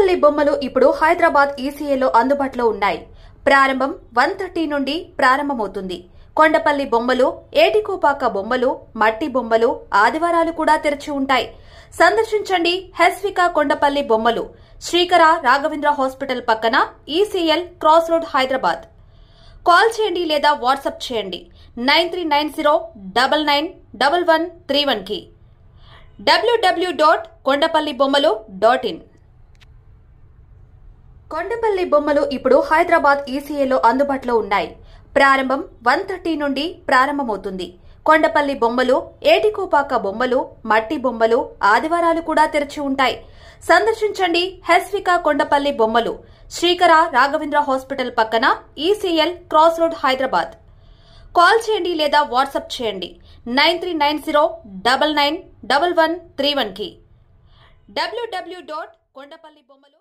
కొండపల్లి బొమ్మలు ఇప్పుడు హైదరాబాద్ ఈసీఏలో అందుబాటులో ఉన్నాయి. ప్రారంభం 1:30 నుండి ప్రారంభమవుతుంది. కొండపల్లి బొమ్మలు, ఏటికోపాక బొమ్మలు, మట్టి బొమ్మలు ఆదివారాలు కూడా తెరిచి ఉంటాయి. సందర్శించండి హెస్విక కొండపల్లి బొమ్మలు, శ్రీకర రాఘవేంద్ర హాస్పిటల్ పక్కన, ECL cross road, Hyderabad. Call చేయండి లేదా వాట్సాప్ చేయండి 9390991131 కి. www.kondapallibommalu.in. కొండపల్లి బొమ్మలు ఇప్పుడు హైదరాబాద్ ఈసీఏలో అందుబాటులో ఉన్నాయి. ప్రారంభం 1:30 నుండి ప్రారంభమవుతుంది. కొండపల్లి బొమ్మలు, ఏటికోపాక బొమ్మలు, మట్టి బొమ్మలు ఆదివారాలు కూడా తెరిచి ఉంటాయి. సందర్శించండి హెస్విక కొండపల్లి బొమ్మలు, శ్రీకర రాఘవేంద్ర హాస్పిటల్ పక్కన, ECL cross road, Hyderabad. Call చేయండి లేదా వాట్సాప్ చేయండి 9390991131 కి. www.kondapallibommalu